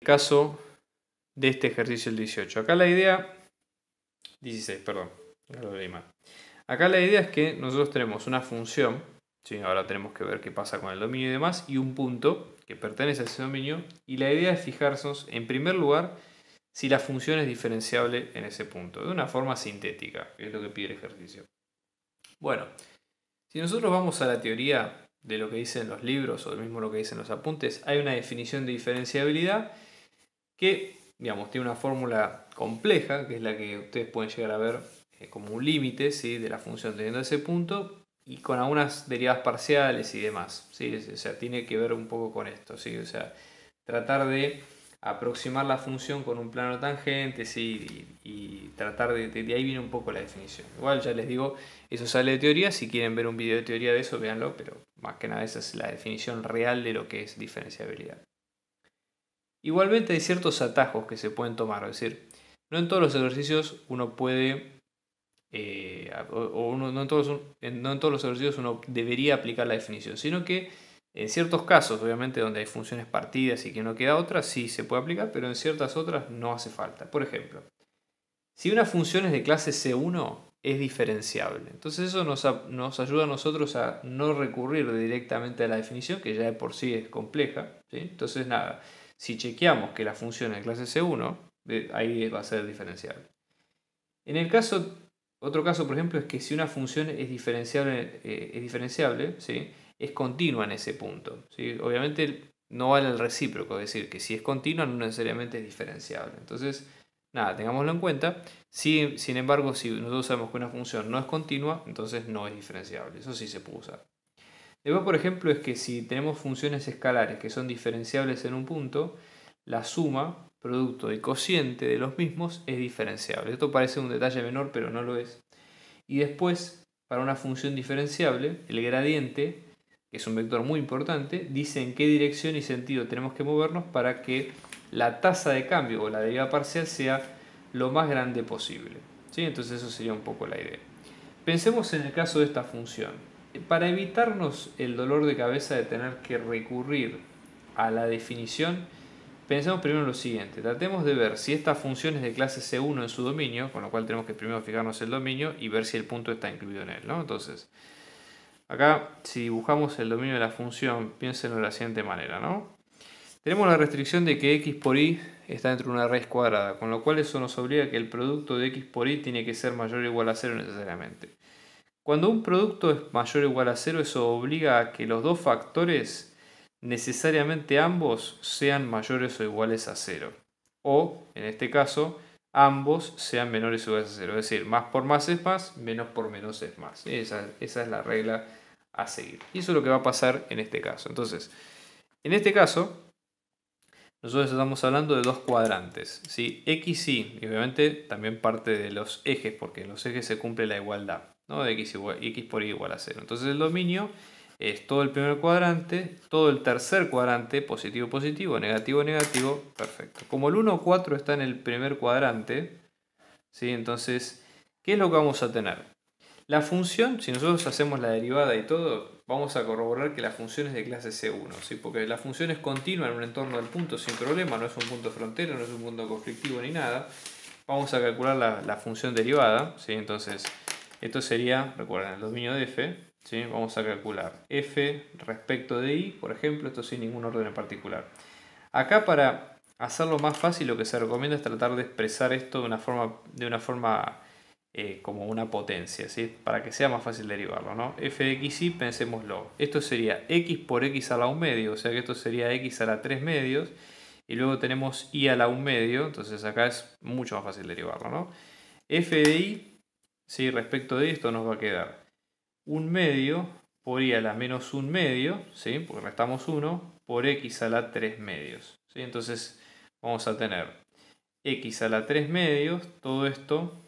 caso de este ejercicio el 18. Acá la idea... 16, perdón. Ya lo leí mal. Acá la idea es que nosotros tenemos una función, ¿sí? Ahora tenemos que ver qué pasa con el dominio y demás, y un punto que pertenece a ese dominio, y la idea es fijarnos, en primer lugar, si la función es diferenciable en ese punto, de una forma sintética, que es lo que pide el ejercicio. Bueno, si nosotros vamos a la teoría de lo que dicen los libros, o lo mismo lo que dicen los apuntes, hay una definición de diferenciabilidad que, digamos, tiene una fórmula compleja, que es la que ustedes pueden llegar a ver como un límite, ¿sí?, de la función teniendo ese punto, y con algunas derivadas parciales y demás, ¿sí? O sea, tiene que ver un poco con esto, ¿sí? O sea, tratar de aproximar la función con un plano tangente, ¿sí? Y tratar de ahí viene un poco la definición. Igual ya les digo, eso sale de teoría, si quieren ver un video de teoría de eso, véanlo, pero más que nada esa es la definición real de lo que es diferenciabilidad. Igualmente hay ciertos atajos que se pueden tomar, es decir, no en todos los ejercicios uno puede, no en todos los ejercicios uno debería aplicar la definición, sino que en ciertos casos, obviamente donde hay funciones partidas y que no queda otra, sí se puede aplicar, pero en ciertas otras no hace falta. Por ejemplo, si una función es de clase C1, es diferenciable. Entonces eso nos ayuda a nosotros a no recurrir directamente a la definición, que ya de por sí es compleja, ¿sí? Entonces nada, si chequeamos que la función es de clase C1, ahí va a ser diferenciable. En el caso, otro caso por ejemplo es que si una función es diferenciable, ¿sí?, es continua en ese punto, ¿sí? Obviamente no vale el recíproco, es decir, que si es continua no necesariamente es diferenciable. Entonces, nada, tengámoslo en cuenta. Sin embargo, si nosotros sabemos que una función no es continua, entonces no es diferenciable. Eso sí se puede usar. Después, por ejemplo, es que si tenemos funciones escalares que son diferenciables en un punto, la suma, producto y cociente de los mismos es diferenciable. Esto parece un detalle menor, pero no lo es. Y después, para una función diferenciable, el gradiente, que es un vector muy importante, dice en qué dirección y sentido tenemos que movernos para que la tasa de cambio o la derivada parcial sea lo más grande posible, ¿sí? Entonces eso sería un poco la idea. Pensemos en el caso de esta función. Para evitarnos el dolor de cabeza de tener que recurrir a la definición, pensemos primero en lo siguiente. Tratemos de ver si esta función es de clase C1 en su dominio, con lo cual tenemos que primero fijarnos el dominio y ver si el punto está incluido en él, ¿no? Entonces, acá si dibujamos el dominio de la función, piénsenlo de la siguiente manera, ¿no? Tenemos la restricción de que x por y está dentro de una raíz cuadrada, con lo cual eso nos obliga a que el producto de x por y tiene que ser mayor o igual a 0 necesariamente. Cuando un producto es mayor o igual a 0, eso obliga a que los dos factores, necesariamente ambos, sean mayores o iguales a 0. O, en este caso, ambos sean menores o iguales a 0. Es decir, más por más es más, menos por menos es más. Esa es la regla a seguir. Y eso es lo que va a pasar en este caso. Entonces, en este caso, nosotros estamos hablando de dos cuadrantes, ¿sí? X y obviamente también parte de los ejes, porque en los ejes se cumple la igualdad, ¿no? De x por y igual a 0. Entonces el dominio es todo el primer cuadrante, todo el tercer cuadrante, positivo, positivo, negativo, negativo, perfecto. Como el 1, 4 está en el primer cuadrante, ¿sí? Entonces, ¿qué es lo que vamos a tener? La función, si nosotros hacemos la derivada y todo, vamos a corroborar que la función es de clase C1, ¿sí? Porque la función es continua en un entorno del punto sin problema, no es un punto frontero, no es un punto conflictivo ni nada. Vamos a calcular la función derivada, ¿sí? Entonces, esto sería, recuerden, el dominio de f, ¿sí? Vamos a calcular f respecto de y, por ejemplo, esto sin ningún orden en particular. Acá, para hacerlo más fácil, lo que se recomienda es tratar de expresar esto de una forma como una potencia, ¿sí? Para que sea más fácil derivarlo, ¿no? F de x y, pensémoslo. Esto sería x por x a la 1 medio, o sea que esto sería x a la 3 medios. Y luego tenemos y a la 1 medio, entonces acá es mucho más fácil derivarlo, ¿no? F de y, ¿sí?, respecto de esto nos va a quedar 1 medio por y a la menos 1 medio, ¿sí?, porque restamos 1, por x a la 3 medios, ¿sí? Entonces vamos a tener x a la 3 medios, todo esto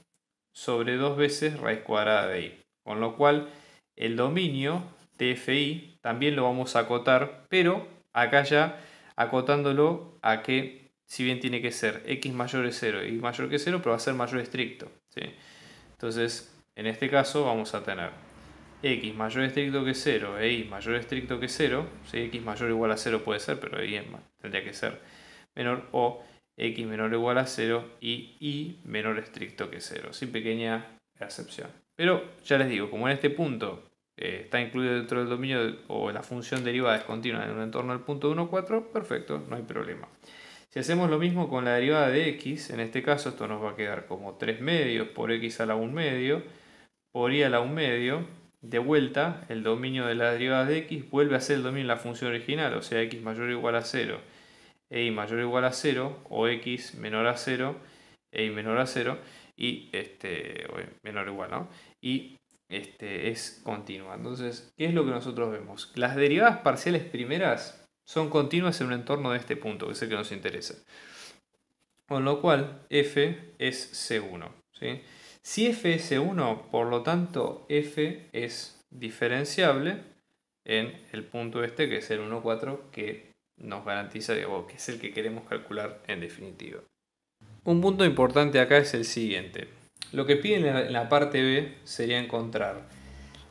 sobre 2 veces raíz cuadrada de y. Con lo cual el dominio de fi también lo vamos a acotar, pero acá ya acotándolo a que, si bien tiene que ser x mayor que 0 y mayor que 0, pero va a ser mayor estricto, ¿sí? Entonces, en este caso vamos a tener x mayor estricto que 0 e y mayor estricto que 0, ¿sí? X mayor o igual a 0 puede ser, pero y tendría que ser menor o x menor o igual a 0 y menor estricto que 0, sin pequeña excepción. Pero ya les digo, como en este punto está incluido dentro del dominio o la función derivada es continua en un entorno del punto 1, 4, perfecto, no hay problema. Si hacemos lo mismo con la derivada de x, en este caso esto nos va a quedar como 3 medios por x a la 1 medio por y a la 1 medio. De vuelta, el dominio de la derivada de x vuelve a ser el dominio de la función original, o sea, x mayor o igual a 0 e y mayor o igual a 0, o x menor a 0 e y menor a 0, y menor o igual, ¿no? Y es continua. Entonces, ¿qué es lo que nosotros vemos? Las derivadas parciales primeras son continuas en un entorno de este punto, que es el que nos interesa. Con lo cual, f es C1. ¿Sí? Si f es C1, por lo tanto, f es diferenciable en el punto este, que es el 1, 4, que nos garantiza, que es el que queremos calcular en definitiva. Un punto importante acá es el siguiente. Lo que piden en la parte B sería encontrar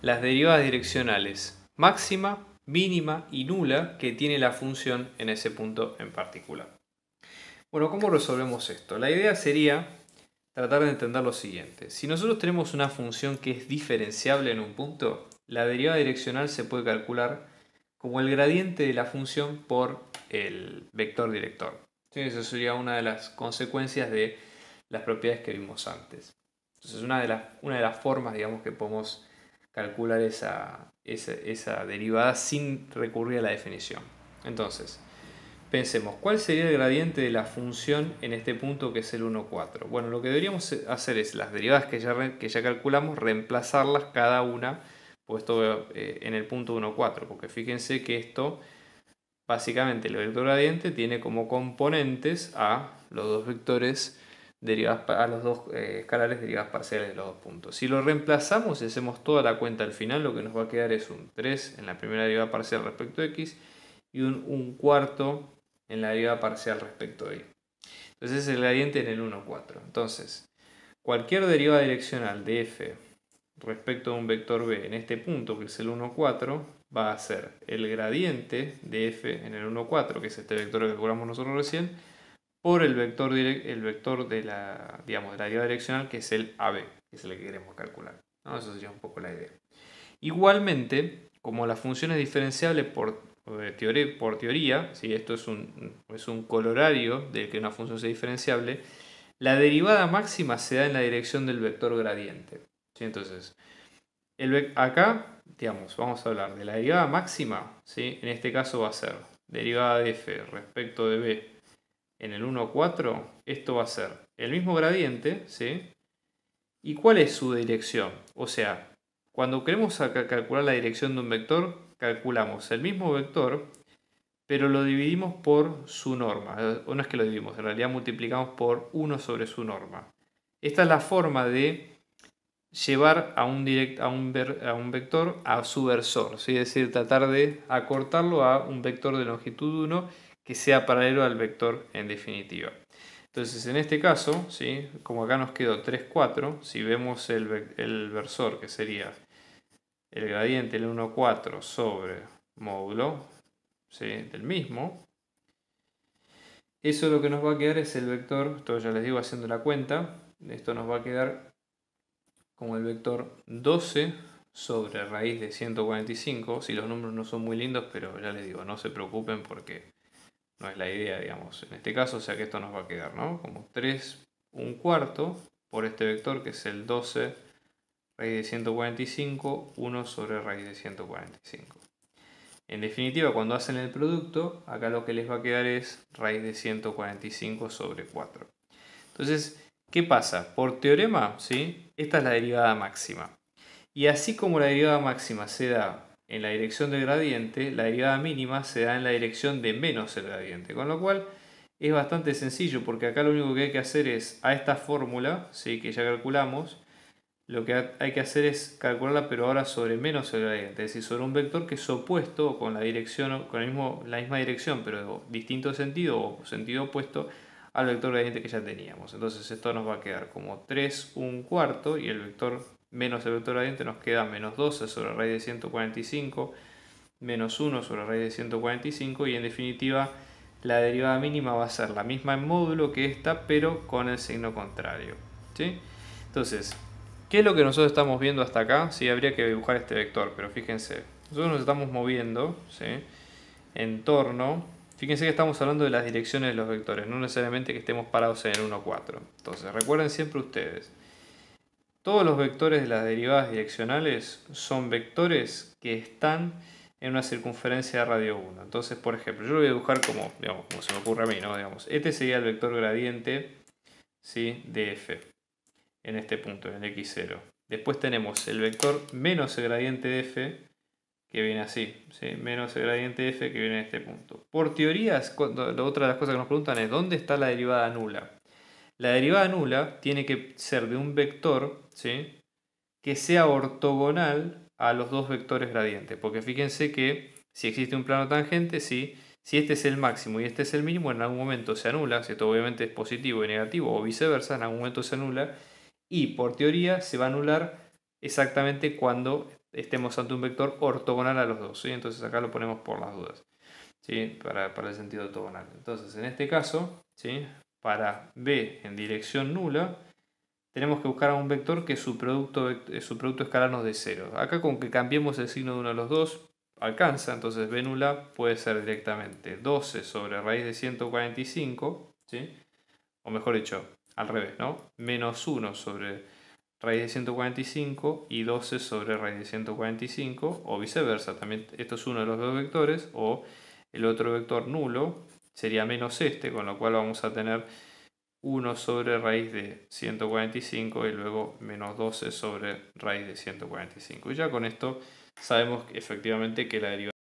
las derivadas direccionales máxima, mínima y nula que tiene la función en ese punto en particular. Bueno, ¿cómo resolvemos esto? La idea sería tratar de entender lo siguiente. Si nosotros tenemos una función que es diferenciable en un punto, la derivada direccional se puede calcular como el gradiente de la función por el vector director. ¿Sí? Eso sería una de las consecuencias de las propiedades que vimos antes. Entonces, una de las formas, digamos, que podemos calcular esa derivada sin recurrir a la definición. Entonces, pensemos, ¿cuál sería el gradiente de la función en este punto que es el 1, 4? Bueno, lo que deberíamos hacer es las derivadas que ya calculamos, reemplazarlas cada una puesto en el punto 1, 4, porque fíjense que esto, básicamente el vector gradiente tiene como componentes a los dos vectores derivadas, a los dos escalares derivadas parciales de los dos puntos. Si lo reemplazamos y hacemos toda la cuenta al final, lo que nos va a quedar es un 3 en la primera derivada parcial respecto de x y un cuarto en la derivada parcial respecto de y. Entonces es el gradiente en el 1, 4. Entonces, cualquier derivada direccional de f respecto a un vector b en este punto, que es el 1, 4, va a ser el gradiente de f en el 1, 4, que es este vector que calculamos nosotros recién, por el vector de la derivada direccional, que es el AB, que es el que queremos calcular. ¿No? Eso sería un poco la idea. Igualmente, como la función es diferenciable por teoría, si esto es un colorario de que una función sea diferenciable, la derivada máxima se da en la dirección del vector gradiente. ¿Sí? Entonces, acá, vamos a hablar de la derivada máxima, ¿sí? En este caso va a ser derivada de f respecto de b en el 1, 4, esto va a ser el mismo gradiente, ¿sí? ¿Y cuál es su dirección? O sea, cuando queremos calcular la dirección de un vector, calculamos el mismo vector, pero lo dividimos por su norma. O no es que lo dividimos, en realidad multiplicamos por 1 sobre su norma. Esta es la forma de llevar a un vector a su versor, ¿sí? Es decir, tratar de acortarlo a un vector de longitud 1 que sea paralelo al vector en definitiva. Entonces, en este caso, ¿sí? Como acá nos quedó 3, 4, si vemos el versor, que sería el gradiente del 1, 4 sobre módulo, ¿sí? Del mismo, eso lo que nos va a quedar es el vector, esto ya les digo haciendo la cuenta, esto nos va a quedar como el vector 12 sobre raíz de 145. Si los números no son muy lindos, pero ya les digo, no se preocupen porque no es la idea, digamos, en este caso, o sea que esto nos va a quedar, ¿no? Como 3, un cuarto por este vector que es el 12 raíz de 145, 1 sobre raíz de 145. En definitiva, cuando hacen el producto, acá lo que les va a quedar es raíz de 145 sobre 4. Entonces, ¿qué pasa? Por teorema, ¿sí? Esta es la derivada máxima. Y así como la derivada máxima se da en la dirección del gradiente, la derivada mínima se da en la dirección de menos el gradiente. Con lo cual es bastante sencillo porque acá lo único que hay que hacer es a esta fórmula, ¿sí? Que ya calculamos, lo que hay que hacer es calcularla pero ahora sobre menos el gradiente, es decir, sobre un vector que es opuesto con la dirección, con la misma dirección pero distinto sentido o sentido opuesto al vector gradiente que ya teníamos. Entonces esto nos va a quedar como 3, un cuarto y el vector menos el vector gradiente nos queda menos 12 sobre raíz de 145, menos 1 sobre raíz de 145 y en definitiva la derivada mínima va a ser la misma en módulo que esta, pero con el signo contrario. ¿Sí? Entonces, ¿qué es lo que nosotros estamos viendo hasta acá? Sí, habría que dibujar este vector, pero fíjense, nosotros nos estamos moviendo, ¿sí?, en torno. Fíjense que estamos hablando de las direcciones de los vectores, no necesariamente que estemos parados en el 1, 4. Entonces, recuerden siempre ustedes, todos los vectores de las derivadas direccionales son vectores que están en una circunferencia de radio 1. Entonces, por ejemplo, yo lo voy a dibujar como, digamos, como se me ocurre a mí, ¿no? Digamos, este sería el vector gradiente, ¿sí?, de f en este punto, en el x0. Después tenemos el vector menos el gradiente de f, que viene así, ¿sí?, menos el gradiente de f que viene en este punto. Por teorías, otra de las cosas que nos preguntan es ¿dónde está la derivada nula? La derivada nula tiene que ser de un vector, ¿sí?, que sea ortogonal a los dos vectores gradientes. Porque fíjense que si existe un plano tangente, ¿sí?, si este es el máximo y este es el mínimo, en algún momento se anula. Si esto obviamente es positivo y negativo o viceversa, en algún momento se anula. Y por teoría se va a anular exactamente cuando estemos ante un vector ortogonal a los dos, ¿sí? Entonces acá lo ponemos por las dudas, ¿sí?, para el sentido ortogonal. Entonces en este caso, ¿sí?, para B en dirección nula, tenemos que buscar a un vector que su producto escalar nos dé 0. Acá con que cambiemos el signo de uno de los dos, alcanza. Entonces B nula puede ser directamente 12 sobre raíz de 145, ¿sí?, o mejor dicho, al revés, ¿no? Menos 1 sobre raíz de 145 y 12 sobre raíz de 145, o viceversa. También esto es uno de los dos vectores, o el otro vector nulo sería menos este, con lo cual vamos a tener 1 sobre raíz de 145 y luego menos 12 sobre raíz de 145. Y ya con esto sabemos efectivamente que la derivada